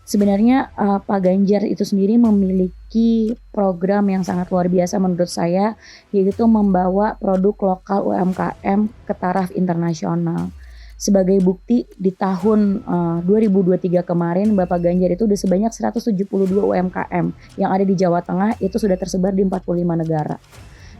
Sebenarnya Pak Ganjar itu sendiri memiliki program yang sangat luar biasa menurut saya, yaitu membawa produk lokal UMKM ke taraf internasional. Sebagai bukti di tahun 2023 kemarin Bapak Ganjar itu udah sebanyak 172 UMKM yang ada di Jawa Tengah itu sudah tersebar di 45 negara.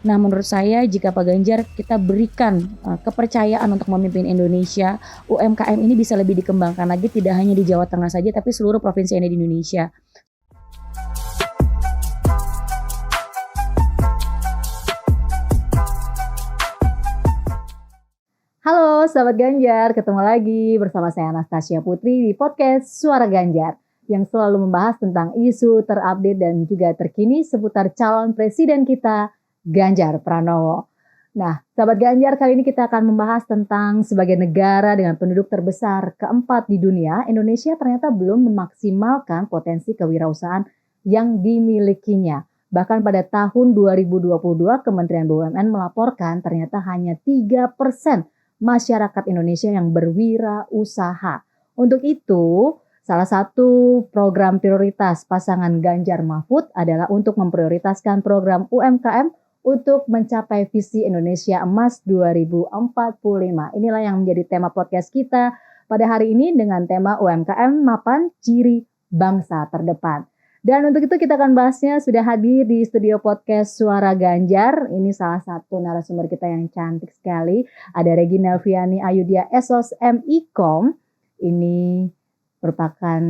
Nah, menurut saya jika Pak Ganjar kita berikan kepercayaan untuk memimpin Indonesia, UMKM ini bisa lebih dikembangkan lagi tidak hanya di Jawa Tengah saja tapi seluruh provinsi yang ada di Indonesia. Halo sahabat Ganjar, ketemu lagi bersama saya Anastasia Putri di podcast Suara Ganjar yang selalu membahas tentang isu terupdate dan juga terkini seputar calon presiden kita, Ganjar Pranowo. Nah, sahabat Ganjar, kali ini kita akan membahas tentang sebagai negara dengan penduduk terbesar keempat di dunia, Indonesia ternyata belum memaksimalkan potensi kewirausahaan yang dimilikinya. Bahkan pada tahun 2022, Kementerian BUMN melaporkan ternyata hanya 3% masyarakat Indonesia yang berwirausaha. Untuk itu, salah satu program prioritas pasangan Ganjar Mahfud adalah untuk memprioritaskan program UMKM untuk mencapai visi Indonesia Emas 2045. Inilah yang menjadi tema podcast kita pada hari ini dengan tema UMKM Mapan Ciri Bangsa Terdepan. Dan untuk itu kita akan bahasnya sudah hadir di studio podcast Suara Ganjar. Ini salah satu narasumber kita yang cantik sekali. Ada Regina Elviani Ayudya Esos MIKOM. Ini merupakan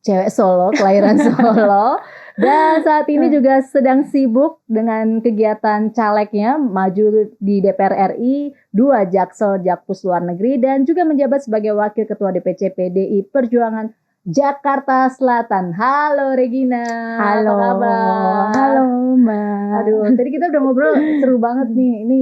cewek Solo, kelahiran Solo. Dan saat ini juga sedang sibuk dengan kegiatan calegnya, maju di DPR RI, 2 Jaksel Jakpus Luar Negeri, dan juga menjabat sebagai Wakil Ketua DPC PDI Perjuangan Jakarta Selatan. Halo Regina. Halo. Apa kabar? Halo Mbak. Aduh, tadi kita udah ngobrol seru banget nih. Ini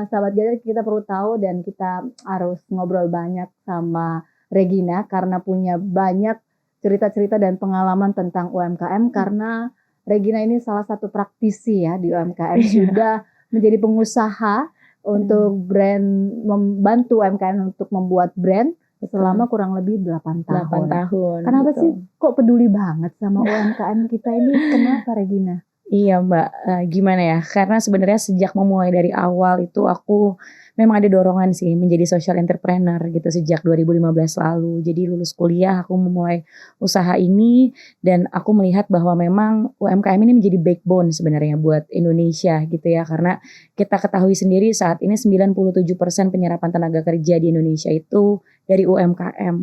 sahabat Ganjar kita perlu tahu dan kita harus ngobrol banyak sama Regina karena punya banyak cerita-cerita dan pengalaman tentang UMKM karena Regina ini salah satu praktisi ya di UMKM, sudah menjadi pengusaha untuk brand, membantu UMKM untuk membuat brand selama kurang lebih 8 tahun. 8 tahun. Kenapa betul. sih kok peduli banget sama UMKM kita ini? Kenapa Regina? Iya Mbak, gimana ya, karena sebenarnya sejak memulai dari awal itu aku memang ada dorongan sih menjadi social entrepreneur gitu sejak 2015 lalu. Jadi lulus kuliah aku memulai usaha ini dan aku melihat bahwa memang UMKM ini menjadi backbone sebenarnya buat Indonesia gitu ya. Karena kita ketahui sendiri saat ini 97% penyerapan tenaga kerja di Indonesia itu dari UMKM.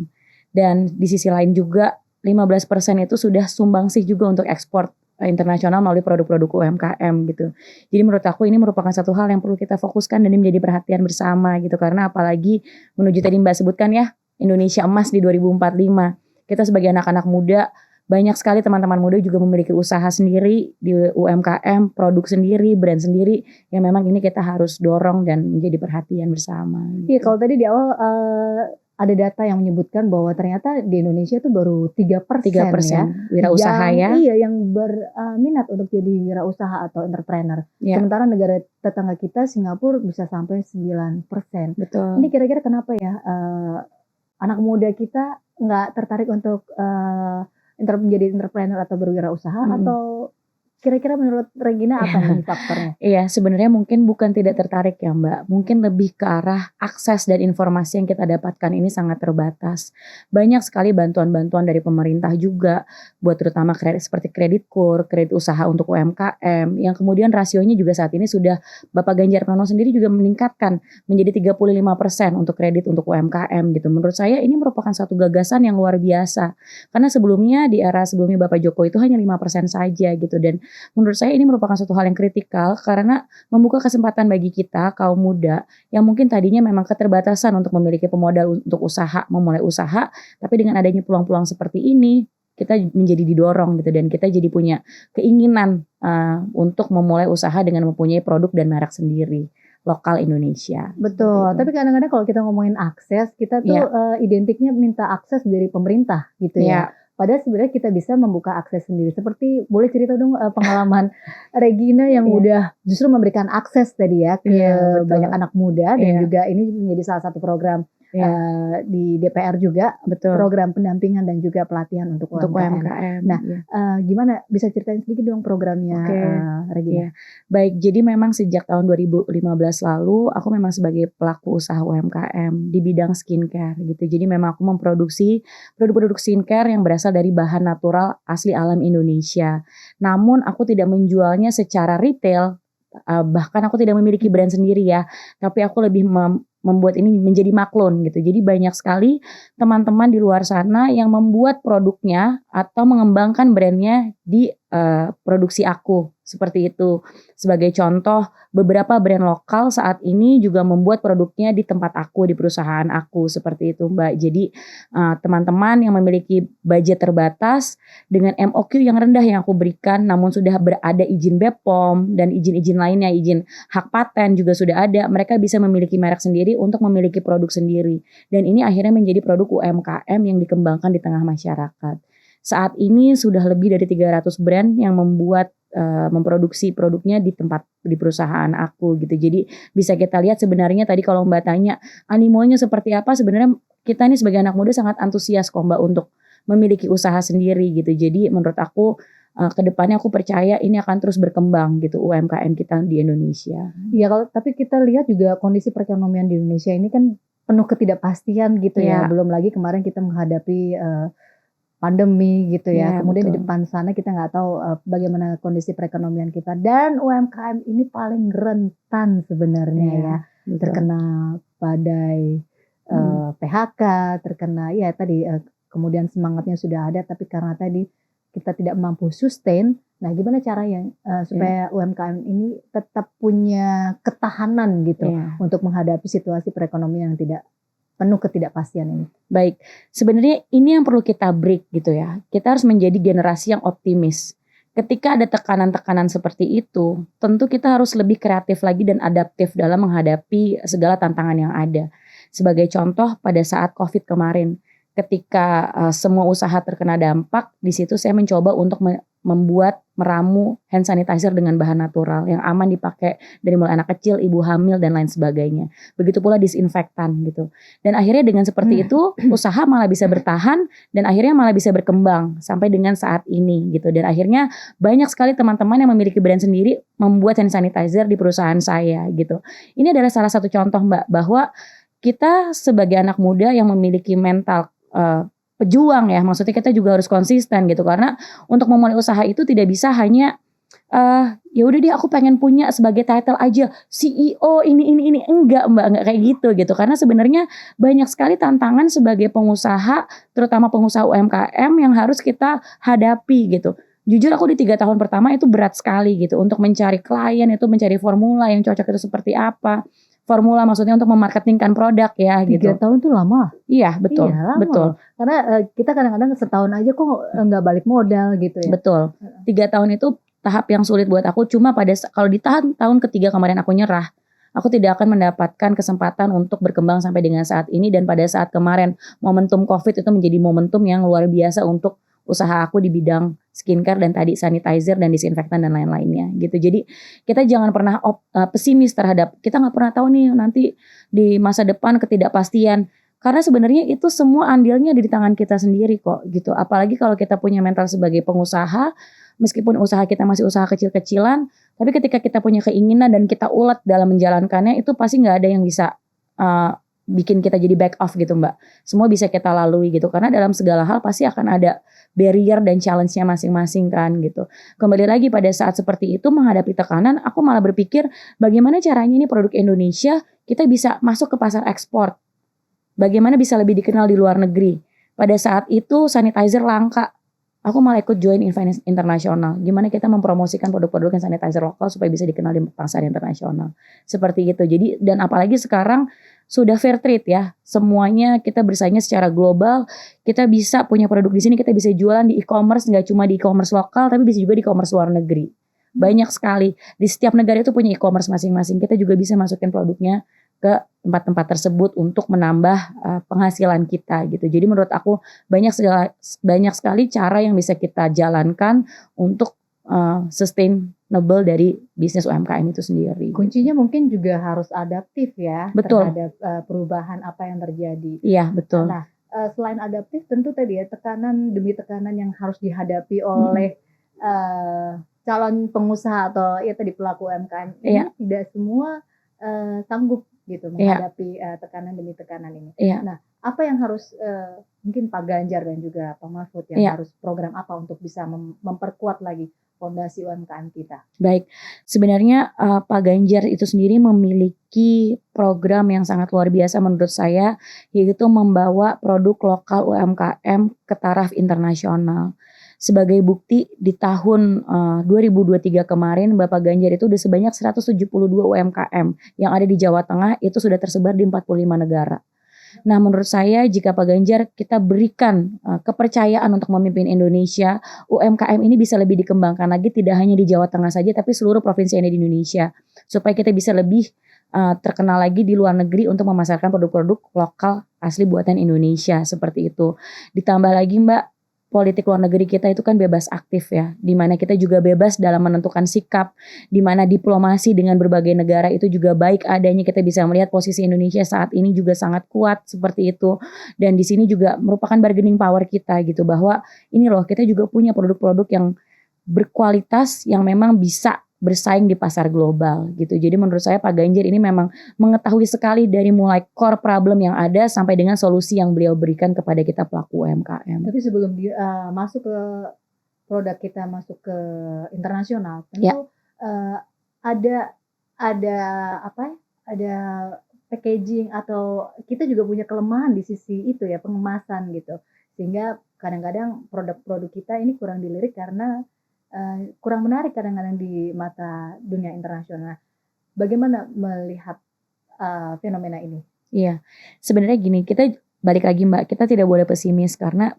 Dan di sisi lain juga 15% itu sudah sumbangsih juga untuk ekspor internasional melalui produk-produk UMKM gitu. Jadi menurut aku ini merupakan satu hal yang perlu kita fokuskan dan ini menjadi perhatian bersama gitu. Karena apalagi menuju tadi Mbak sebutkan ya, Indonesia Emas di 2045. Kita sebagai anak-anak muda, banyak sekali teman-teman muda juga memiliki usaha sendiri di UMKM, produk sendiri, brand sendiri yang memang ini kita harus dorong dan menjadi perhatian bersama. Iya, kalau tadi di awal ada data yang menyebutkan bahwa ternyata di Indonesia itu baru 3% ya wirausaha yang berminat untuk jadi wirausaha atau entrepreneur. Ya. Sementara negara tetangga kita Singapura bisa sampai 9%. Betul. Ini kira-kira kenapa ya anak muda kita nggak tertarik untuk menjadi entrepreneur atau berwirausaha atau kira-kira menurut Regina apa nih faktornya? Iya, sebenarnya mungkin bukan tidak tertarik ya Mbak. Mungkin lebih ke arah akses dan informasi yang kita dapatkan ini sangat terbatas. Banyak sekali bantuan-bantuan dari pemerintah juga buat terutama kredit seperti kredit KUR, kredit usaha untuk UMKM yang kemudian rasionya juga saat ini sudah Bapak Ganjar Pranowo sendiri juga meningkatkan menjadi 35% untuk kredit untuk UMKM gitu. Menurut saya ini merupakan satu gagasan yang luar biasa. Karena sebelumnya di era sebelumnya Bapak Jokowi itu hanya 5% saja gitu dan menurut saya ini merupakan suatu hal yang kritikal karena membuka kesempatan bagi kita kaum muda yang mungkin tadinya memang keterbatasan untuk memiliki pemodal untuk usaha, memulai usaha, tapi dengan adanya peluang-peluang seperti ini kita menjadi didorong gitu dan kita jadi punya keinginan untuk memulai usaha dengan mempunyai produk dan merek sendiri lokal Indonesia. Betul, tapi kadang-kadang kalau kita ngomongin akses, kita tuh identiknya minta akses dari pemerintah gitu ya. Padahal sebenarnya kita bisa membuka akses sendiri. Seperti boleh cerita dong pengalaman Regina yang udah justru memberikan akses tadi ya ke banyak anak muda dan juga ini menjadi salah satu program Ya, di DPR juga betul. program pendampingan dan juga pelatihan untuk Untuk UMKM. UMKM. Nah, ya. Gimana bisa ceritain sedikit dong programnya Oke. Regina? Ya, baik. Jadi memang sejak tahun 2015 lalu aku memang sebagai pelaku usaha UMKM di bidang skincare gitu. Jadi memang aku memproduksi produk-produk skincare yang berasal dari bahan natural asli alam Indonesia. Namun aku tidak menjualnya secara retail, bahkan aku tidak memiliki brand sendiri ya. Tapi aku lebih membuat ini menjadi maklun gitu. Jadi banyak sekali teman-teman di luar sana yang membuat produknya atau mengembangkan brandnya di produksi aku seperti itu. Sebagai contoh, beberapa brand lokal saat ini juga membuat produknya di tempat aku, di perusahaan aku seperti itu, Mbak. Jadi teman-teman yang memiliki budget terbatas dengan MOQ yang rendah yang aku berikan, namun sudah berada izin BPOM dan izin-izin lainnya, izin hak paten juga sudah ada, mereka bisa memiliki merek sendiri untuk memiliki produk sendiri. Dan ini akhirnya menjadi produk UMKM yang dikembangkan di tengah masyarakat. Saat ini sudah lebih dari 300 brand yang memproduksi produknya di perusahaan aku gitu. Jadi bisa kita lihat sebenarnya tadi kalau Mbak tanya animonya seperti apa, sebenarnya kita nih sebagai anak muda sangat antusias kok Mbak untuk memiliki usaha sendiri gitu. Jadi menurut aku kedepannya aku percaya ini akan terus berkembang gitu UMKM kita di Indonesia. Iya, tapi kita lihat juga kondisi perekonomian di Indonesia ini kan penuh ketidakpastian gitu ya. Belum lagi kemarin kita menghadapi pandemi gitu ya. Kemudian betul. Di depan sana kita nggak tahu bagaimana kondisi perekonomian kita, dan UMKM ini paling rentan sebenarnya ya betul. Terkena badai PHK, terkena ya tadi kemudian semangatnya sudah ada tapi karena tadi kita tidak mampu sustain. Nah, gimana caranya supaya UMKM ini tetap punya ketahanan gitu untuk menghadapi situasi perekonomian yang tidak penuh ketidakpastian ini. Baik, sebenarnya ini yang perlu kita break gitu ya. Kita harus menjadi generasi yang optimis. Ketika ada tekanan-tekanan seperti itu, tentu kita harus lebih kreatif lagi dan adaptif dalam menghadapi segala tantangan yang ada. Sebagai contoh pada saat COVID kemarin, ketika semua usaha terkena dampak, di situ saya mencoba untuk membuat meramu hand sanitizer dengan bahan natural yang aman dipakai dari mulai anak kecil, ibu hamil dan lain sebagainya. Begitu pula disinfektan gitu. Dan akhirnya dengan seperti itu usaha malah bisa bertahan dan akhirnya malah bisa berkembang sampai dengan saat ini gitu. Dan akhirnya banyak sekali teman-teman yang memiliki brand sendiri membuat hand sanitizer di perusahaan saya gitu. Ini adalah salah satu contoh Mbak bahwa kita sebagai anak muda yang memiliki mental pejuang ya, maksudnya kita juga harus konsisten gitu, karena untuk memulai usaha itu tidak bisa hanya ya udah deh aku pengen punya sebagai title aja CEO ini enggak Mbak, enggak kayak gitu karena sebenarnya banyak sekali tantangan sebagai pengusaha, terutama pengusaha UMKM yang harus kita hadapi gitu. Jujur aku di 3 tahun pertama itu berat sekali gitu untuk mencari klien, itu mencari formula yang cocok itu seperti apa. Formula maksudnya untuk memarketingkan produk ya 3 gitu. 3 tahun tuh lama. Iya betul, lama. Betul. Karena kita kadang-kadang setahun aja kok nggak balik modal gitu ya. Betul. 3 tahun itu tahap yang sulit buat aku. Cuma kalau di tahun ketiga kemarin aku nyerah, aku tidak akan mendapatkan kesempatan untuk berkembang sampai dengan saat ini. Dan pada saat kemarin momentum COVID itu menjadi momentum yang luar biasa untuk usaha aku di bidang skincare dan tadi sanitizer dan disinfektan dan lain-lainnya gitu. Jadi kita jangan pernah pesimis terhadap, kita nggak pernah tahu nih nanti di masa depan ketidakpastian. Karena sebenarnya itu semua andilnya di tangan kita sendiri kok gitu. Apalagi kalau kita punya mental sebagai pengusaha, meskipun usaha kita masih usaha kecil-kecilan, tapi ketika kita punya keinginan dan kita ulet dalam menjalankannya, itu pasti nggak ada yang bisa bikin kita jadi back off gitu Mbak. Semua bisa kita lalui gitu, karena dalam segala hal pasti akan ada barrier dan challenge-nya masing-masing kan gitu. Kembali lagi pada saat seperti itu menghadapi tekanan, aku malah berpikir bagaimana caranya ini produk Indonesia kita bisa masuk ke pasar ekspor. Bagaimana bisa lebih dikenal di luar negeri. Pada saat itu sanitizer langka. Aku malah ikut join event internasional. Gimana kita mempromosikan produk-produk yang sanitizer lokal supaya bisa dikenal di pasar internasional. Seperti itu. Jadi dan apalagi sekarang sudah fair trade ya. Semuanya kita bersaingnya secara global. Kita bisa punya produk di sini, kita bisa jualan di e-commerce, nggak cuma di e-commerce lokal, tapi bisa juga di e-commerce luar negeri. Banyak sekali. Di setiap negara itu punya e-commerce masing-masing. Kita juga bisa masukin produknya ke tempat-tempat tersebut untuk menambah penghasilan kita gitu. Jadi menurut aku banyak sekali cara yang bisa kita jalankan untuk sustainable dari bisnis UMKM itu sendiri. Kuncinya mungkin juga harus adaptif ya. Betul. Terhadap perubahan apa yang terjadi. Iya, betul. Nah, selain adaptif tentu tadi ya tekanan demi tekanan yang harus dihadapi oleh calon pengusaha atau ya tadi pelaku UMKM ini tidak semua sanggup gitu menghadapi tekanan demi tekanan ini. Nah, apa yang harus mungkin Pak Ganjar dan juga Pak Mahfud yang harus program apa untuk bisa memperkuat lagi fondasi UMKM kita? Baik, sebenarnya Pak Ganjar itu sendiri memiliki program yang sangat luar biasa menurut saya, yaitu membawa produk lokal UMKM ke taraf internasional. Sebagai bukti di tahun 2023 kemarin Bapak Ganjar itu udah sebanyak 172 UMKM yang ada di Jawa Tengah itu sudah tersebar di 45 negara. Nah, menurut saya jika Pak Ganjar kita berikan kepercayaan untuk memimpin Indonesia, UMKM ini bisa lebih dikembangkan lagi tidak hanya di Jawa Tengah saja tapi seluruh provinsi yang ada di Indonesia supaya kita bisa lebih terkenal lagi di luar negeri untuk memasarkan produk-produk lokal asli buatan Indonesia seperti itu. Ditambah lagi Mbak, politik luar negeri kita itu kan bebas aktif ya, di mana kita juga bebas dalam menentukan sikap, di mana diplomasi dengan berbagai negara itu juga baik adanya, kita bisa melihat posisi Indonesia saat ini juga sangat kuat seperti itu, dan di sini juga merupakan bargaining power kita gitu, bahwa ini loh kita juga punya produk-produk yang berkualitas yang memang bisa bersaing di pasar global gitu. Jadi menurut saya Pak Ganjar ini memang mengetahui sekali dari mulai core problem yang ada sampai dengan solusi yang beliau berikan kepada kita pelaku UMKM. Tapi sebelum masuk ke produk kita masuk ke internasional, tentu ada apa? Ada packaging atau kita juga punya kelemahan di sisi itu ya, pengemasan gitu. Sehingga kadang-kadang produk-produk kita ini kurang dilirik karena kurang menarik kadang-kadang di mata dunia internasional. Bagaimana melihat fenomena ini? Iya, sebenarnya gini, kita balik lagi Mbak, kita tidak boleh pesimis karena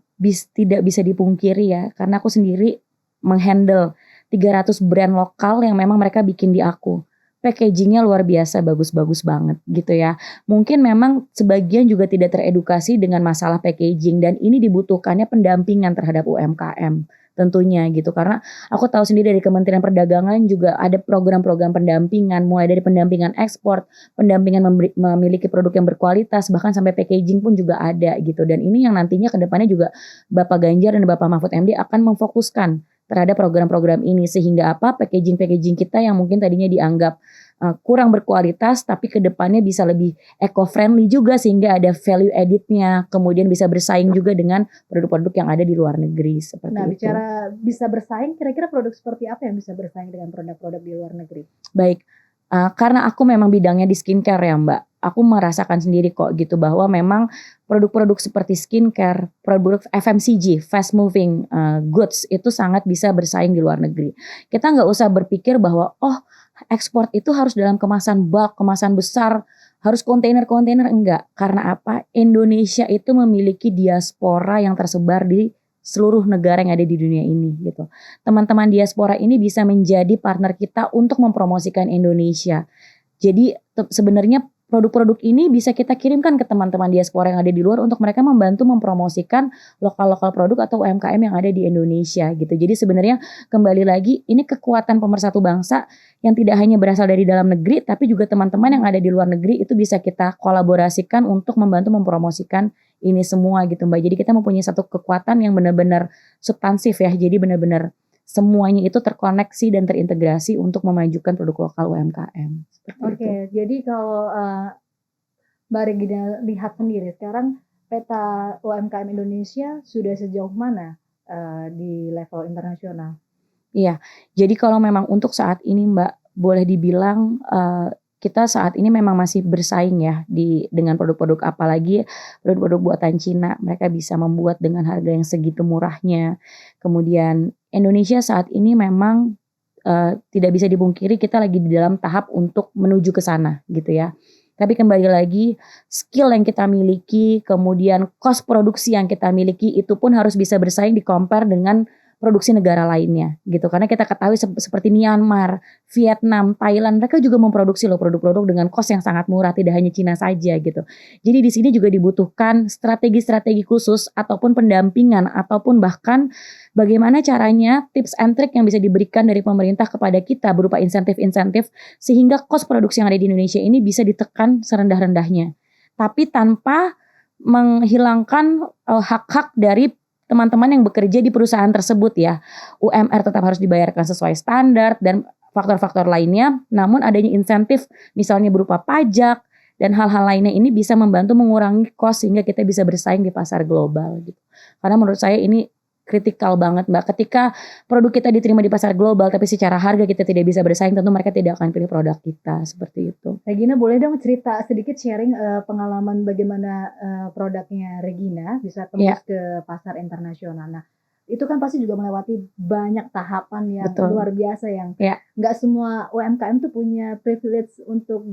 tidak bisa dipungkiri ya, karena aku sendiri menghandle 300 brand lokal yang memang mereka bikin di aku. Packagingnya luar biasa, bagus-bagus banget gitu ya. Mungkin memang sebagian juga tidak teredukasi dengan masalah packaging dan ini dibutuhkannya pendampingan terhadap UMKM. Tentunya gitu, karena aku tahu sendiri dari Kementerian Perdagangan juga ada program-program pendampingan, mulai dari pendampingan ekspor, pendampingan memiliki produk yang berkualitas, bahkan sampai packaging pun juga ada gitu. Dan ini yang nantinya ke depannya juga Bapak Ganjar dan Bapak Mahfud MD akan memfokuskan terhadap program-program ini, sehingga apa, packaging kita yang mungkin tadinya dianggap kurang berkualitas tapi ke depannya bisa lebih eco-friendly juga sehingga ada value added-nya, kemudian bisa bersaing juga dengan produk-produk yang ada di luar negeri seperti itu. Nah, bicara bisa bersaing, kira-kira produk seperti apa yang bisa bersaing dengan produk-produk di luar negeri? Baik, karena aku memang bidangnya di skincare ya Mbak, aku merasakan sendiri kok gitu bahwa memang produk-produk seperti skincare, produk FMCG, fast moving goods itu sangat bisa bersaing di luar negeri. Kita nggak usah berpikir bahwa ekspor itu harus dalam kemasan bulk, kemasan besar, harus kontainer-kontainer, enggak. Karena apa? Indonesia itu memiliki diaspora yang tersebar di seluruh negara yang ada di dunia ini gitu. Teman-teman diaspora ini bisa menjadi partner kita untuk mempromosikan Indonesia. Jadi sebenarnya produk-produk ini bisa kita kirimkan ke teman-teman diaspora yang ada di luar untuk mereka membantu mempromosikan lokal-lokal produk atau UMKM yang ada di Indonesia gitu. Jadi sebenarnya kembali lagi ini kekuatan pemersatu bangsa yang tidak hanya berasal dari dalam negeri tapi juga teman-teman yang ada di luar negeri itu bisa kita kolaborasikan untuk membantu mempromosikan ini semua gitu Mbak. Jadi kita mempunyai satu kekuatan yang benar-benar substansif ya. Jadi benar-benar semuanya itu terkoneksi dan terintegrasi untuk memajukan produk lokal UMKM. Oke, jadi kalau Mbak Regina lihat sendiri sekarang peta UMKM Indonesia sudah sejauh mana di level internasional? Iya, jadi kalau memang untuk saat ini Mbak boleh dibilang kita saat ini memang masih bersaing ya dengan produk-produk, apalagi produk-produk buatan Cina. Mereka bisa membuat dengan harga yang segitu murahnya. Kemudian Indonesia saat ini memang tidak bisa dipungkiri kita lagi di dalam tahap untuk menuju ke sana gitu ya. Tapi kembali lagi skill yang kita miliki, kemudian cost produksi yang kita miliki itu pun harus bisa bersaing di compare dengan produksi negara lainnya gitu. Karena kita ketahui seperti Myanmar, Vietnam, Thailand, mereka juga memproduksi loh produk-produk dengan kos yang sangat murah, tidak hanya Cina saja gitu. Jadi di sini juga dibutuhkan strategi-strategi khusus ataupun pendampingan ataupun bahkan bagaimana caranya tips and trick yang bisa diberikan dari pemerintah kepada kita berupa insentif-insentif sehingga kos produksi yang ada di Indonesia ini bisa ditekan serendah-rendahnya. Tapi tanpa menghilangkan hak-hak dari teman-teman yang bekerja di perusahaan tersebut ya. UMR tetap harus dibayarkan sesuai standar dan faktor-faktor lainnya. Namun adanya insentif misalnya berupa pajak dan hal-hal lainnya ini bisa membantu mengurangi kos sehingga kita bisa bersaing di pasar global gitu. Karena menurut saya ini kritikal banget Mbak. Ketika produk kita diterima di pasar global tapi secara harga kita tidak bisa bersaing, tentu mereka tidak akan pilih produk kita seperti itu. Regina boleh dong cerita sedikit sharing pengalaman bagaimana produknya Regina bisa tembus ke pasar internasional. Nah itu kan pasti juga melewati banyak tahapan yang luar biasa yang nggak semua UMKM tuh punya privilege untuk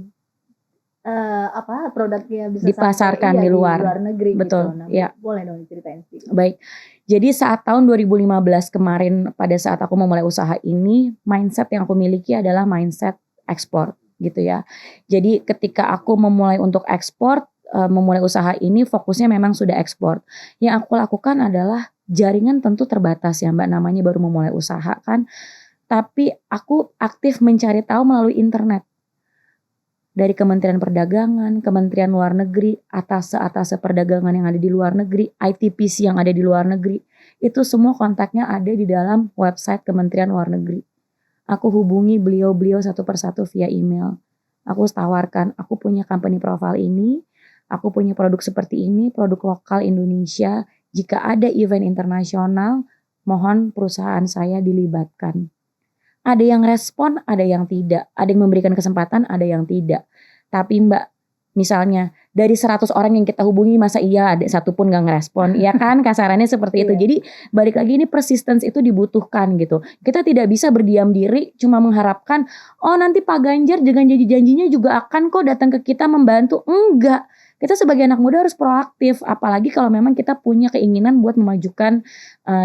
produknya bisa dipasarkan sampai, di luar negeri. Betul. Gitu. Nah, boleh dong ceritain sedikit. Baik. Jadi saat tahun 2015 kemarin pada saat aku memulai usaha ini, mindset yang aku miliki adalah mindset ekspor gitu ya. Jadi ketika aku memulai untuk ekspor, memulai usaha ini fokusnya memang sudah ekspor. Yang aku lakukan adalah jaringan tentu terbatas ya Mbak, namanya baru memulai usaha kan. Tapi aku aktif mencari tahu melalui internet. Dari Kementerian Perdagangan, Kementerian Luar Negeri, atase perdagangan yang ada di luar negeri, ITPC yang ada di luar negeri, itu semua kontaknya ada di dalam website Kementerian Luar Negeri. Aku hubungi beliau-beliau satu persatu via email. Aku tawarkan, aku punya company profile ini, aku punya produk seperti ini, produk lokal Indonesia. Jika ada event internasional, mohon perusahaan saya dilibatkan. Ada yang respon, ada yang tidak. Ada yang memberikan kesempatan, ada yang tidak. Tapi Mbak, misalnya dari 100 orang yang kita hubungi, masa iya ada satu pun gak ngerespon? Ya kan, kasarannya seperti itu. Jadi balik lagi ini persistence itu dibutuhkan gitu. Kita tidak bisa berdiam diri cuma mengharapkan, oh nanti Pak Ganjar dengan janji-janjinya juga akan kok datang ke kita membantu. Enggak. Kita sebagai anak muda harus proaktif, apalagi kalau memang kita punya keinginan buat memajukan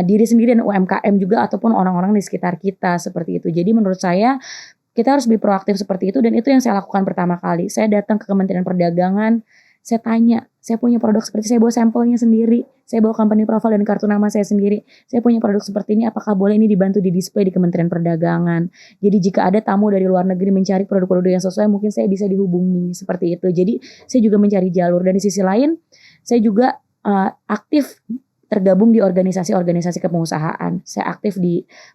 diri sendiri dan UMKM juga ataupun orang-orang di sekitar kita seperti itu. Jadi menurut saya kita harus lebih proaktif seperti itu dan itu yang saya lakukan pertama kali. Saya datang ke Kementerian Perdagangan, saya tanya, saya punya produk seperti saya bawa sampelnya sendiri, saya bawa company profile dan kartu nama saya sendiri. Saya punya produk seperti ini, apakah boleh ini dibantu di display di Kementerian Perdagangan? Jadi jika ada tamu dari luar negeri mencari produk-produk yang sesuai, mungkin saya bisa dihubungi seperti itu. Jadi saya juga mencari jalur dan di sisi lain, saya juga aktif tergabung di organisasi-organisasi kepengusahaan.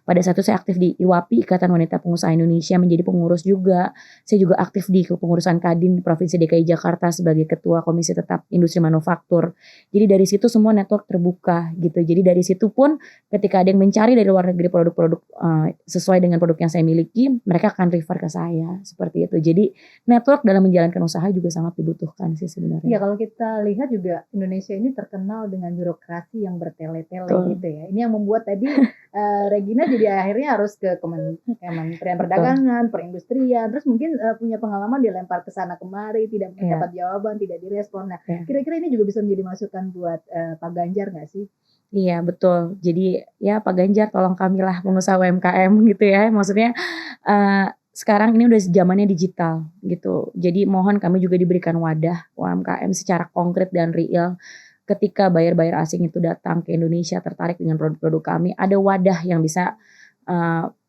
Pada saat itu saya aktif di IWAPI, Ikatan Wanita Pengusaha Indonesia, menjadi pengurus juga. Saya juga aktif di kepengurusan Kadin Provinsi DKI Jakarta sebagai Ketua Komisi Tetap Industri Manufaktur. Jadi dari situ semua network terbuka gitu. Jadi dari situ pun ketika ada yang mencari dari luar negeri produk-produk sesuai dengan produk yang saya miliki, mereka akan refer ke saya seperti itu. Jadi network dalam menjalankan usaha juga sangat dibutuhkan sih sebenarnya. Ya kalau kita lihat juga Indonesia ini terkenal dengan birokrasi yang bertele-tele gitu ya. Ini yang membuat tadi Regina jadi akhirnya harus ke Kementerian Perdagangan, Perindustrian, terus mungkin punya pengalaman dilempar ke sana kemari, tidak mendapat jawaban, tidak direspon. Nah, kira-kira ini juga bisa menjadi masukan buat Pak Ganjar nggak sih? Iya betul. Jadi ya Pak Ganjar tolong kamilah pengusaha UMKM gitu ya. Maksudnya sekarang ini udah zamannya digital gitu. Jadi mohon kami juga diberikan wadah UMKM secara konkret dan real. Ketika buyer-buyer asing itu datang ke Indonesia tertarik dengan produk-produk kami, ada wadah yang bisa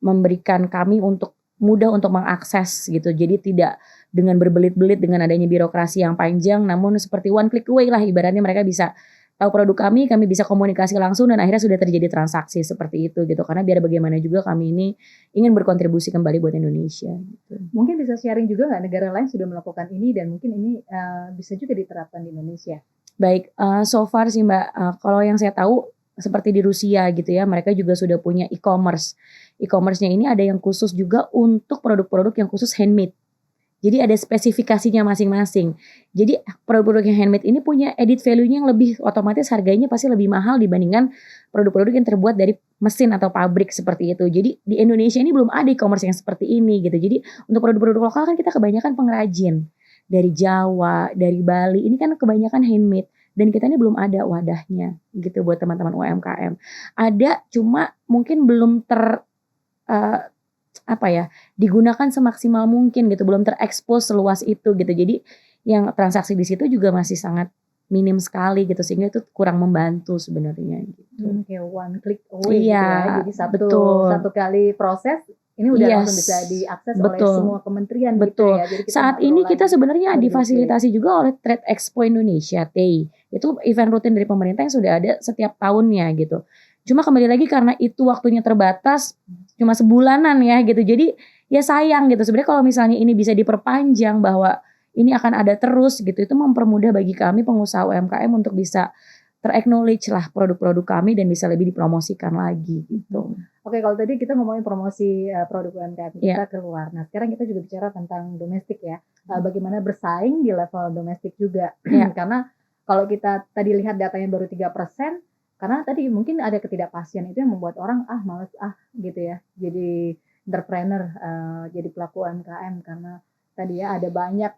memberikan kami untuk mudah untuk mengakses gitu. Jadi tidak dengan berbelit-belit dengan adanya birokrasi yang panjang, namun seperti one click away lah ibaratnya mereka bisa tahu produk kami bisa komunikasi langsung dan akhirnya sudah terjadi transaksi seperti itu gitu. Karena biar bagaimana juga kami ini ingin berkontribusi kembali buat Indonesia gitu. Mungkin bisa sharing juga nggak negara lain sudah melakukan ini dan mungkin ini bisa juga diterapkan di Indonesia? Baik, so far sih Mbak, kalau yang saya tahu seperti di Rusia gitu ya, mereka juga sudah punya e-commerce. E-commerce-nya ini ada yang khusus juga untuk produk-produk yang khusus handmade. Jadi ada spesifikasinya masing-masing. Jadi produk-produk yang handmade ini punya added value-nya yang lebih, otomatis harganya pasti lebih mahal dibandingkan produk-produk yang terbuat dari mesin atau pabrik seperti itu. Jadi di Indonesia ini belum ada e-commerce yang seperti ini gitu. Jadi untuk produk-produk lokal kan kita kebanyakan pengrajin. Dari Jawa, dari Bali, ini kan kebanyakan handmade. dan kita ini belum ada wadahnya gitu buat teman-teman UMKM. Ada, cuma mungkin belum digunakan semaksimal mungkin gitu, belum terekspos seluas itu gitu. Jadi yang transaksi di situ juga masih sangat minim sekali gitu, sehingga itu kurang membantu sebenarnya gitu. Kayak one click away gitu ya. Iya, Jadi betul. satu kali proses ini udah langsung bisa Yes, diakses oleh betul, semua kementerian gitu betul. ya. Jadi kita Saat nggak perlu ini kita lagi sebenarnya berpikir. difasilitasi juga oleh Trade Expo Indonesia, TEI. Itu event rutin dari pemerintah yang sudah ada setiap tahunnya gitu. Cuma kembali lagi karena itu waktunya terbatas, cuma sebulanan ya gitu. Jadi ya sayang gitu. Sebenarnya kalau misalnya ini bisa diperpanjang bahwa ini akan ada terus gitu, itu mempermudah bagi kami pengusaha UMKM untuk bisa ter-acknowledge lah produk-produk kami dan bisa lebih dipromosikan lagi gitu. Oke, kalau tadi kita ngomongin promosi produk UMKM kita Iya. keluar. Nah, sekarang kita juga bicara tentang domestik ya. Bagaimana bersaing di level domestik juga. Iya. Karena kalau kita tadi lihat datanya baru 3%, karena tadi mungkin ada ketidakpastian itu yang membuat orang males gitu ya. Jadi entrepreneur, jadi pelaku UMKM karena tadi ya ada banyak.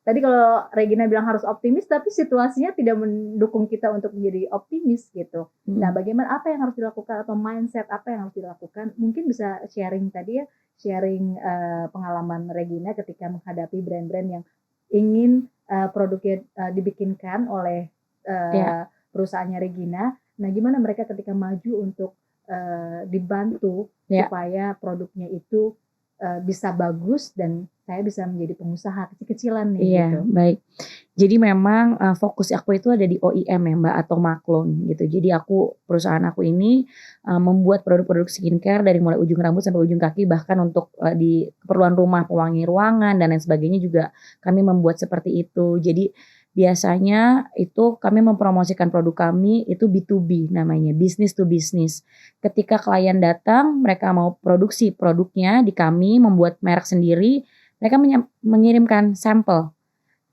Tadi kalau Regina bilang harus optimis, tapi situasinya tidak mendukung kita untuk menjadi optimis gitu. Nah, bagaimana, apa yang harus dilakukan atau mindset apa yang harus dilakukan? Mungkin bisa sharing tadi ya, sharing pengalaman Regina ketika menghadapi brand-brand yang ingin produknya dibikinkan oleh Iya. perusahaannya Regina. Nah, gimana mereka ketika maju untuk dibantu Iya. supaya produknya itu bisa bagus dan saya bisa menjadi pengusaha kecil-kecilan nih Iya, gitu. baik. Jadi memang fokus aku itu ada di OEM ya Mbak, atau maklon gitu. Jadi perusahaan aku ini membuat produk-produk skincare dari mulai ujung rambut sampai ujung kaki, bahkan untuk di keperluan rumah, pewangi ruangan dan lain sebagainya juga kami membuat seperti itu. Jadi biasanya itu kami mempromosikan produk kami itu B2B namanya, business to business. Ketika klien datang, mereka mau produksi produknya di kami, membuat merek sendiri, mereka mengirimkan sampel.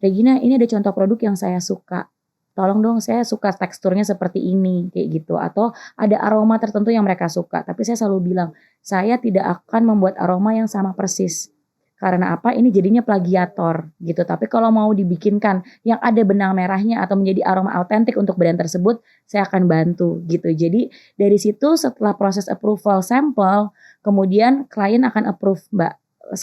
Regina, ini ada contoh produk yang saya suka. Tolong dong, saya suka teksturnya seperti ini, kayak gitu. Atau ada aroma tertentu yang mereka suka. Tapi saya selalu bilang, saya tidak akan membuat aroma yang sama persis. Karena apa? Ini jadinya plagiator gitu. Tapi kalau mau dibikinkan yang ada benang merahnya atau menjadi aroma autentik untuk brand tersebut, saya akan bantu gitu. Jadi dari situ setelah proses approval sampel, kemudian klien akan approve, Mbak.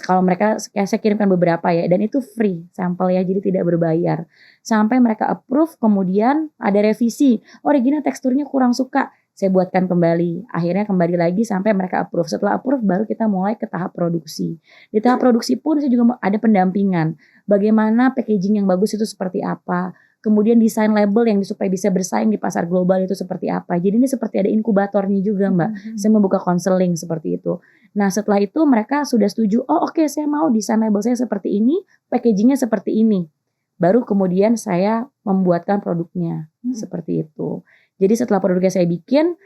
Kalau mereka, saya kirimkan beberapa ya, dan itu free sampel ya, jadi tidak berbayar. Sampai mereka approve, kemudian ada revisi. Oh, Regina teksturnya kurang suka, saya buatkan kembali. Akhirnya kembali lagi sampai mereka approve. Setelah approve baru kita mulai ke tahap produksi. Di tahap produksi pun saya juga ada pendampingan. Bagaimana packaging yang bagus itu seperti apa. Kemudian desain label yang supaya bisa bersaing di pasar global itu seperti apa. Jadi ini seperti ada inkubatornya juga Mbak. Saya membuka konseling seperti itu. Nah setelah itu mereka sudah setuju, oh oke, saya mau desain label saya seperti ini, packagingnya seperti ini. Baru kemudian saya membuatkan produknya seperti itu. Jadi setelah produknya saya bikin,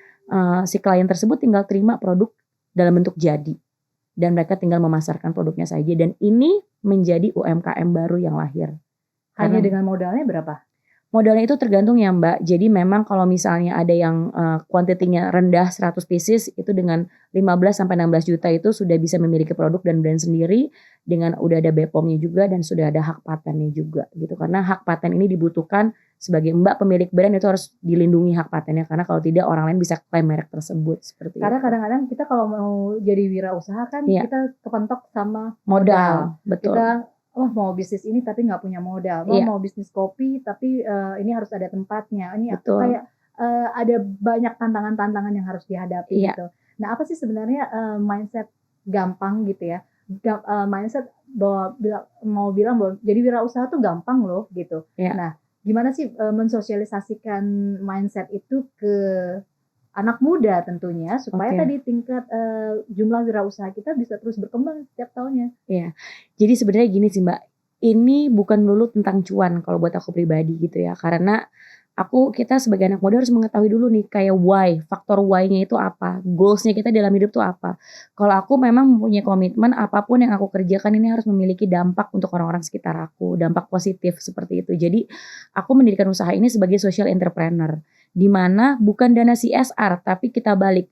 si klien tersebut tinggal terima produk dalam bentuk jadi. Dan mereka tinggal memasarkan produknya saja. Dan ini menjadi UMKM baru yang lahir. Hanya dengan modalnya berapa? Modalnya itu tergantung ya Mbak. Jadi memang kalau misalnya ada yang kuantitinya rendah 100 pieces, itu dengan 15-16 juta itu sudah bisa memiliki produk dan brand sendiri, dengan udah ada BPOM-nya juga dan sudah ada hak patennya juga gitu. Karena hak paten ini dibutuhkan sebagai Mbak pemilik brand, itu harus dilindungi hak patennya, karena kalau tidak orang lain bisa klaim merek tersebut seperti Karena itu. kadang-kadang kita kalau mau jadi wirausaha kan kita kepentok sama Modal, betul. Kita mau bisnis ini tapi nggak punya modal, mau bisnis kopi tapi ini harus ada tempatnya. Ini Betul. kayak ada banyak tantangan-tantangan yang harus dihadapi gitu. Nah, apa sih sebenarnya mindset gampang gitu ya? Mindset bahwa mau bilang bahwa jadi wirausaha tuh gampang loh gitu. Nah, gimana sih mensosialisasikan mindset itu ke anak muda tentunya supaya tadi tingkat jumlah wirausaha kita bisa terus berkembang setiap tahunnya. Iya. Jadi sebenarnya gini sih Mbak, ini bukan dulu tentang cuan kalau buat aku pribadi gitu ya. Karena kita sebagai anak muda harus mengetahui dulu nih kayak why, faktor why-nya itu apa, goals-nya kita dalam hidup tuh apa. Kalau aku memang mempunyai komitmen apapun yang aku kerjakan ini harus memiliki dampak untuk orang-orang sekitar aku, dampak positif seperti itu. Jadi aku mendirikan usaha ini sebagai social entrepreneur, di mana bukan dana CSR tapi kita balik.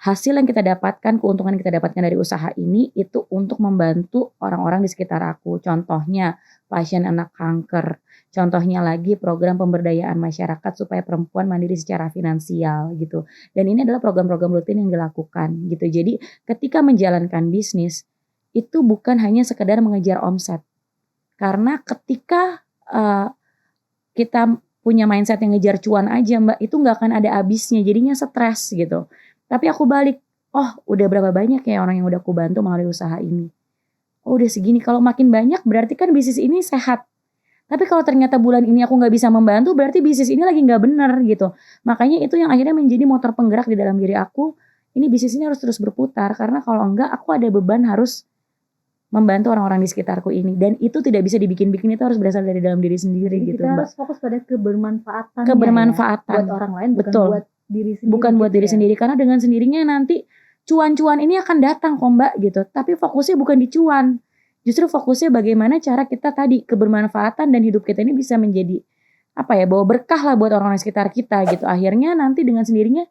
Hasil yang kita dapatkan, keuntungan yang kita dapatkan dari usaha ini itu untuk membantu orang-orang di sekitar aku. Contohnya pasien anak kanker, Contohnya lagi program pemberdayaan masyarakat supaya perempuan mandiri secara finansial gitu. Dan ini adalah program-program rutin yang dilakukan gitu. Jadi ketika menjalankan bisnis itu bukan hanya sekedar mengejar omset. Karena ketika kita punya mindset yang ngejar cuan aja Mbak, itu nggak akan ada habisnya, jadinya stres gitu. Tapi aku balik, oh udah berapa banyak ya orang yang udah aku bantu melalui usaha ini. Oh udah segini, kalau makin banyak berarti kan bisnis ini sehat. Tapi kalau ternyata bulan ini aku nggak bisa membantu, berarti bisnis ini lagi nggak bener gitu. Makanya itu yang akhirnya menjadi motor penggerak di dalam diri aku, ini bisnis ini harus terus berputar, karena kalau enggak aku ada beban harus membantu orang-orang di sekitarku ini, dan itu tidak bisa dibikin-bikin, itu harus berasal dari dalam diri sendiri. Jadi gitu kita Mbak. harus fokus pada kebermanfaatannya Kebermanfaatan. buat orang lain, bukan Betul. buat diri sendiri. Bukan buat gitu diri ya. sendiri, karena dengan sendirinya nanti cuan-cuan ini akan datang kok Mbak gitu. Tapi fokusnya bukan di cuan. Justru fokusnya bagaimana cara kita tadi kebermanfaatan dan hidup kita ini bisa menjadi bawa berkah lah buat orang-orang sekitar kita gitu. Akhirnya nanti dengan sendirinya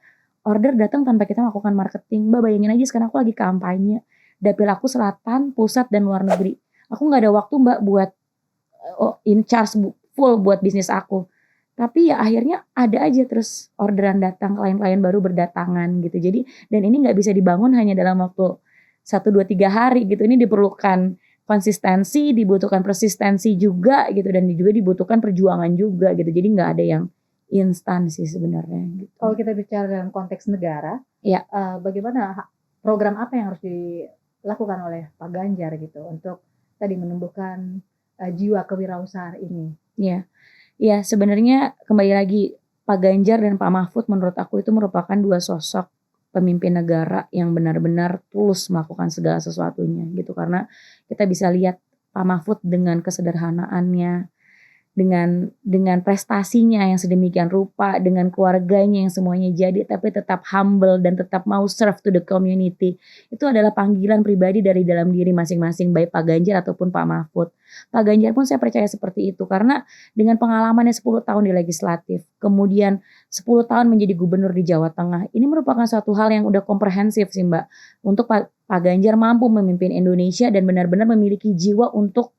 order datang tanpa kita melakukan marketing. Mbak bayangin aja sekarang aku lagi kampanye. Dapil aku selatan, pusat, dan luar negeri. Aku nggak ada waktu Mbak buat in charge full buat bisnis aku. Tapi ya akhirnya ada aja terus orderan datang, klien-klien baru berdatangan gitu. Jadi dan ini nggak bisa dibangun hanya dalam waktu 1, 2, 3 hari gitu. Ini diperlukan konsistensi, dibutuhkan persistensi juga gitu, dan juga dibutuhkan perjuangan juga gitu. Jadi nggak ada yang instan sih sebenarnya gitu. Kalau kita bicara dalam konteks negara, Ya. Bagaimana program apa yang harus dilakukan oleh Pak Ganjar gitu untuk tadi menumbuhkan jiwa kewirausahaan ini? Ya sebenarnya kembali lagi Pak Ganjar dan Pak Mahfud menurut aku itu merupakan dua sosok pemimpin negara yang benar-benar tulus melakukan segala sesuatunya gitu, karena kita bisa lihat Pak Mahfud dengan kesederhanaannya, dengan prestasinya yang sedemikian rupa, dengan keluarganya yang semuanya jadi, tapi tetap humble dan tetap mau serve to the community. Itu adalah panggilan pribadi dari dalam diri masing-masing, baik Pak Ganjar ataupun Pak Mahfud. Pak Ganjar pun saya percaya seperti itu, karena dengan pengalamannya 10 tahun di legislatif, kemudian 10 tahun menjadi gubernur di Jawa Tengah, ini merupakan suatu hal yang udah komprehensif sih Mbak, untuk Pak Ganjar mampu memimpin Indonesia dan benar-benar memiliki jiwa untuk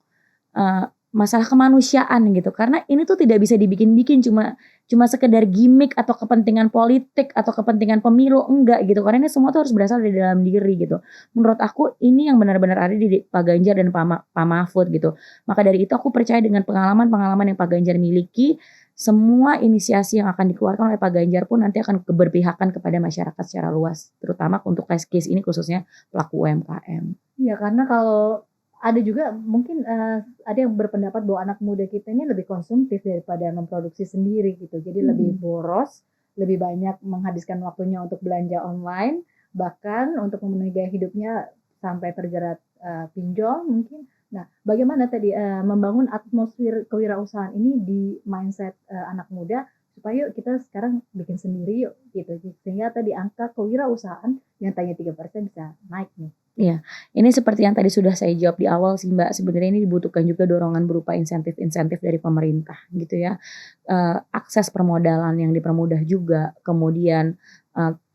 masalah kemanusiaan gitu, karena ini tuh tidak bisa dibikin-bikin cuma sekedar gimmick atau kepentingan politik atau kepentingan pemilu, enggak gitu, karena ini semua tuh harus berasal dari dalam diri gitu. Menurut aku ini yang benar-benar ada di Pak Ganjar dan Pak Mahfud gitu. Maka dari itu aku percaya dengan pengalaman-pengalaman yang Pak Ganjar miliki, semua inisiasi yang akan dikeluarkan oleh Pak Ganjar pun nanti akan keberpihakan kepada masyarakat secara luas, terutama untuk case ini khususnya pelaku UMKM. Ya karena kalau ada juga mungkin ada yang berpendapat bahwa anak muda kita ini lebih konsumtif daripada memproduksi sendiri gitu. Jadi lebih boros, lebih banyak menghabiskan waktunya untuk belanja online, bahkan untuk memenuhi gaya hidupnya sampai terjerat pinjol mungkin. Nah, bagaimana tadi membangun atmosfer kewirausahaan ini di mindset anak muda supaya yuk kita sekarang bikin sendiri yuk gitu. Sehingga tadi angka kewirausahaan yang tanya 3% bisa naik nih. Iya, ini seperti yang tadi sudah saya jawab di awal sih Mbak, sebenarnya ini dibutuhkan juga dorongan berupa insentif-insentif dari pemerintah gitu ya. Akses permodalan yang dipermudah juga, kemudian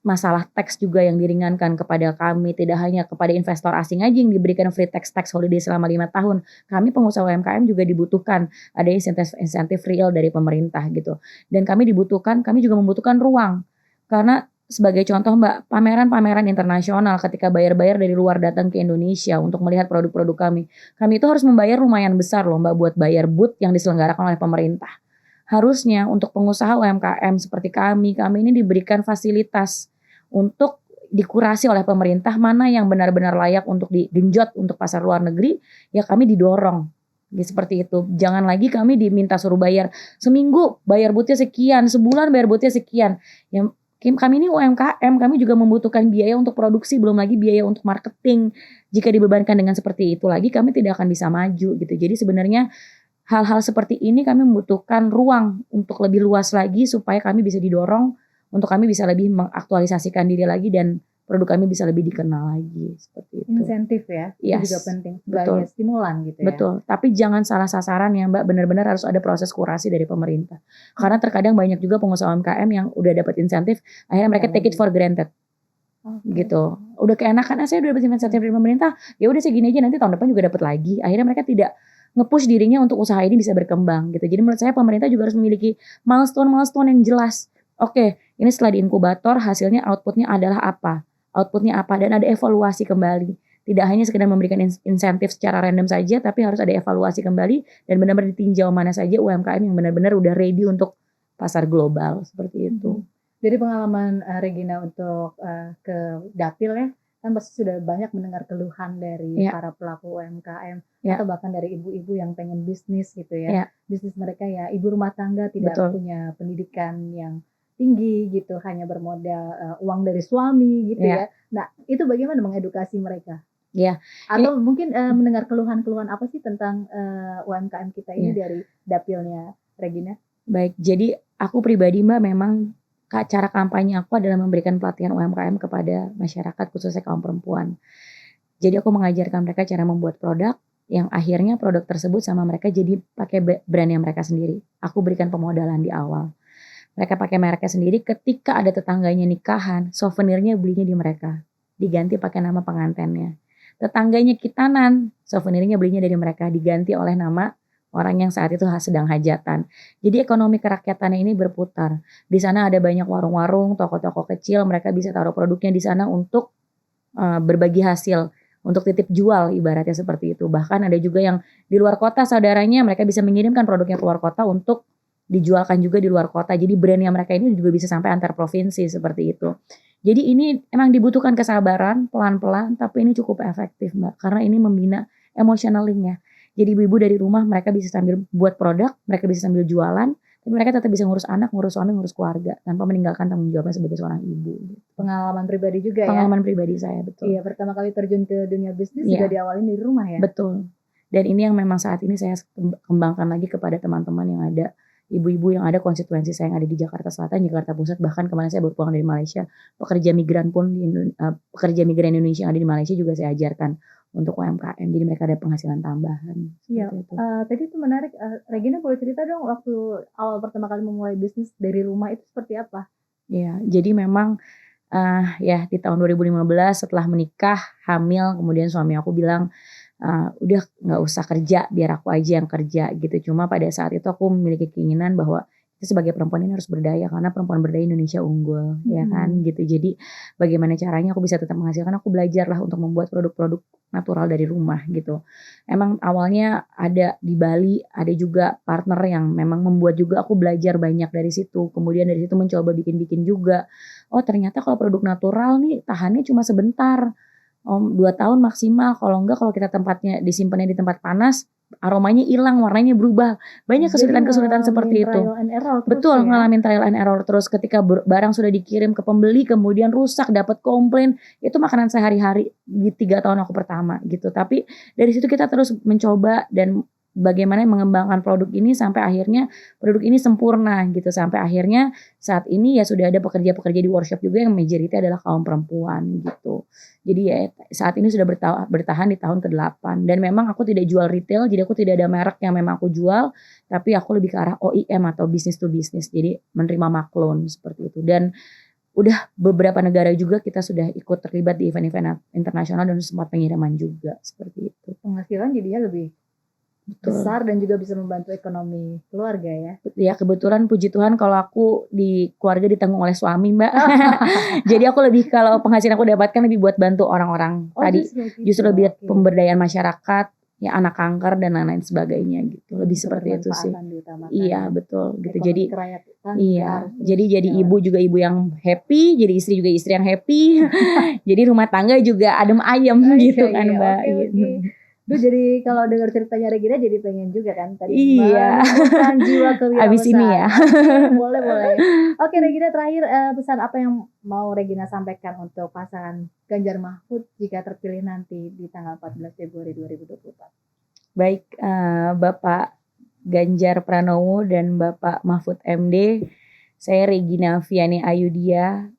masalah tax juga yang diringankan kepada kami, tidak hanya kepada investor asing aja yang diberikan free tax holiday selama 5 tahun. Kami pengusaha UMKM juga dibutuhkan ada insentif real dari pemerintah gitu. Dan kami juga membutuhkan ruang. Karena sebagai contoh Mbak, pameran-pameran internasional ketika bayar-bayar dari luar datang ke Indonesia untuk melihat produk-produk kami itu harus membayar lumayan besar loh Mbak buat bayar booth yang diselenggarakan oleh pemerintah. Harusnya untuk pengusaha UMKM seperti kami ini diberikan fasilitas untuk dikurasi oleh pemerintah mana yang benar-benar layak untuk digenjot untuk pasar luar negeri, ya kami didorong. Seperti itu. Jangan lagi kami diminta suruh bayar seminggu, bayar boothnya sekian, sebulan bayar boothnya sekian. Yang kami ini UMKM, kami juga membutuhkan biaya untuk produksi, belum lagi biaya untuk marketing. Jika dibebankan dengan seperti itu lagi, kami tidak akan bisa maju gitu. Jadi sebenarnya hal-hal seperti ini kami membutuhkan ruang untuk lebih luas lagi supaya kami bisa didorong, untuk kami bisa lebih mengaktualisasikan diri lagi dan produk kami bisa lebih dikenal lagi seperti itu. Insentif ya, Yes, itu juga penting sebagai stimulan gitu ya. Betul, tapi jangan salah sasaran ya Mbak, benar-benar harus ada proses kurasi dari pemerintah. Karena terkadang banyak juga pengusaha UMKM yang udah dapat insentif, akhirnya mereka take it for granted. Gitu. Udah keenakan, saya udah dapat insentif dari pemerintah, ya udah segini aja nanti tahun depan juga dapat lagi. Akhirnya mereka tidak nge-push dirinya untuk usaha ini bisa berkembang gitu. Jadi menurut saya pemerintah juga harus memiliki milestone-milestone yang jelas. Oke, ini setelah di inkubator hasilnya outputnya adalah apa? Outputnya apa? Dan ada evaluasi kembali. Tidak hanya sekedar memberikan insentif secara random saja, tapi harus ada evaluasi kembali dan benar-benar ditinjau mana saja UMKM yang benar-benar udah ready untuk pasar global seperti itu. Dari pengalaman Regina untuk ke dapil ya, kan pasti sudah banyak mendengar keluhan dari para pelaku UMKM atau bahkan dari ibu-ibu yang pengen bisnis gitu ya. Bisnis mereka ya ibu rumah tangga, tidak punya pendidikan yang tinggi gitu, hanya bermodal uang dari suami gitu ya. Nah, itu bagaimana mengedukasi mereka? Atau mungkin mendengar keluhan-keluhan apa sih tentang UMKM kita ini dari dapilnya Regina? Baik, jadi aku pribadi Mbak memang cara kampanye aku adalah memberikan pelatihan UMKM kepada masyarakat khususnya kaum perempuan. Jadi aku mengajarkan mereka cara membuat produk yang akhirnya produk tersebut sama mereka jadi pakai brand yang mereka sendiri. Aku berikan pemodalan di awal. Mereka pakai mereknya sendiri, ketika ada tetangganya nikahan, souvenirnya belinya di mereka. Diganti pakai nama pengantennya. Tetangganya kitanan, souvenirnya belinya dari mereka, diganti oleh nama orang yang saat itu sedang hajatan. Jadi ekonomi kerakyatannya ini berputar. Di sana ada banyak warung-warung, toko-toko kecil, mereka bisa taruh produknya di sana untuk berbagi hasil, untuk titip jual ibaratnya seperti itu. Bahkan ada juga yang di luar kota saudaranya, mereka bisa mengirimkan produknya ke luar kota untuk dijualkan juga di luar kota. Jadi brandnya mereka ini juga bisa sampai antar provinsi seperti itu. Jadi ini emang dibutuhkan kesabaran pelan-pelan, tapi ini cukup efektif Mbak, karena ini membina emotional link-nya. Jadi ibu-ibu dari rumah mereka bisa sambil buat produk, mereka bisa sambil jualan, tapi mereka tetap bisa ngurus anak, ngurus suami, ngurus keluarga tanpa meninggalkan tanggung jawabnya sebagai seorang ibu. Pengalaman pribadi juga Pengalaman pribadi saya, betul. Iya, pertama kali terjun ke dunia bisnis juga diawali dari rumah ya. Betul. Dan ini yang memang saat ini saya kembangkan lagi kepada teman-teman yang ada, ibu-ibu yang ada konstituensi saya yang ada di Jakarta Selatan, Jakarta Pusat, bahkan kemarin saya baru pulang dari Malaysia, pekerja migran Indonesia yang ada di Malaysia juga saya ajarkan untuk UMKM, jadi mereka ada penghasilan tambahan. Iya, tadi itu menarik, Regina boleh cerita dong waktu awal pertama kali memulai bisnis dari rumah itu seperti apa? Iya, jadi memang di tahun 2015 setelah menikah, hamil, kemudian suami aku bilang, udah nggak usah kerja, biar aku aja yang kerja gitu. Cuma pada saat itu aku memiliki keinginan bahwa kita sebagai perempuan ini harus berdaya, karena perempuan berdaya Indonesia unggul, ya kan gitu. Jadi bagaimana caranya aku bisa tetap menghasilkan, aku belajarlah untuk membuat produk-produk natural dari rumah gitu. Emang awalnya ada di Bali, ada juga partner yang memang membuat juga, aku belajar banyak dari situ. Kemudian dari situ mencoba bikin-bikin juga. Oh ternyata kalau produk natural nih tahannya cuma sebentar. 2 tahun maksimal, kalau enggak kalau kita disimpannya di tempat panas, aromanya hilang, warnanya berubah. Banyak kesulitan-kesulitan seperti itu. Betul, ngalamin trial and error terus ketika barang sudah dikirim ke pembeli kemudian rusak, dapat komplain, itu makanan sehari-hari di 3 tahun aku pertama gitu. Tapi dari situ kita terus mencoba dan bagaimana mengembangkan produk ini sampai akhirnya produk ini sempurna gitu, sampai akhirnya saat ini ya sudah ada pekerja-pekerja di workshop juga yang majority adalah kaum perempuan gitu. Jadi ya saat ini sudah bertahan di tahun ke-8 dan memang aku tidak jual retail, jadi aku tidak ada merek yang memang aku jual, tapi aku lebih ke arah OEM atau business to business, jadi menerima maklun seperti itu. Dan udah beberapa negara juga kita sudah ikut terlibat di event-event internasional dan sempat pengiriman juga seperti itu. Penghasilan jadinya lebih besar dan juga bisa membantu ekonomi keluarga ya. Ya kebetulan puji Tuhan kalau aku di keluarga ditanggung oleh suami Mbak. Jadi aku lebih, kalau penghasilan aku dapatkan lebih buat bantu orang-orang tadi. Justru lebih pemberdayaan masyarakat, ya anak kanker dan lain-lain sebagainya gitu. Lebih seperti itu sih. Iya betul gitu. Jadi jadi ibu juga ibu yang happy, jadi istri juga istri yang happy. Jadi rumah tangga juga adem ayem gitu kan Mbak. Duh, jadi kalau dengar ceritanya Regina jadi pengen juga kan tadi. Iya. Jiwa kewirausahaan. Abis ini ya. Boleh. Oke Regina, terakhir pesan apa yang mau Regina sampaikan untuk pasangan Ganjar Mahfud jika terpilih nanti di tanggal 14 Februari 2024? Baik, Bapak Ganjar Pranowo dan Bapak Mahfud MD, saya Regina Viani Ayudia,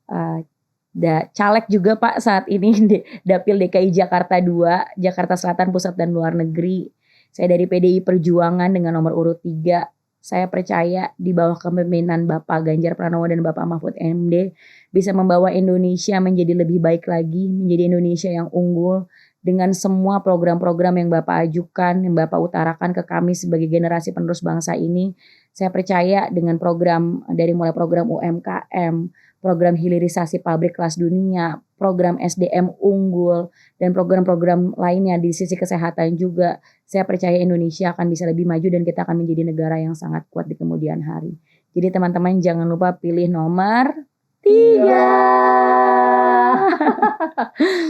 caleg juga Pak saat ini Dapil DKI Jakarta 2, Jakarta Selatan, Pusat dan Luar Negeri. Saya dari PDI Perjuangan dengan nomor urut 3. Saya percaya di bawah kepemimpinan Bapak Ganjar Pranowo dan Bapak Mahfud MD bisa membawa Indonesia menjadi lebih baik lagi, menjadi Indonesia yang unggul dengan semua program-program yang Bapak ajukan, yang Bapak utarakan ke kami sebagai generasi penerus bangsa ini. Saya percaya dengan program dari mulai program UMKM, program hilirisasi pabrik kelas dunia, program SDM unggul, dan program-program lainnya di sisi kesehatan juga. Saya percaya Indonesia akan bisa lebih maju dan kita akan menjadi negara yang sangat kuat di kemudian hari. Jadi teman-teman jangan lupa pilih nomor 3.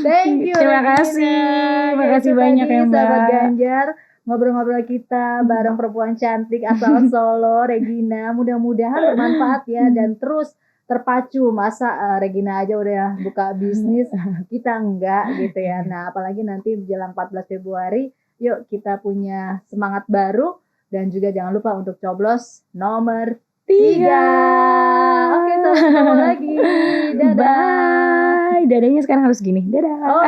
Thank you. Terima Regina. kasih. Terima Ya, kasih itu banyak tadi ya Mbak. sahabat Ganjar, ngobrol-ngobrol kita bareng perempuan cantik asal Solo, Regina. Mudah-mudahan bermanfaat ya dan terus terpacu. Masa Regina aja udah buka bisnis, kita enggak gitu ya. Nah, apalagi nanti jelang 14 Februari, yuk kita punya semangat baru dan juga jangan lupa untuk coblos nomor 3. Oke, sampai ketemu lagi. Dadah. Bye. Dadanya sekarang harus gini. Dadah. Oh,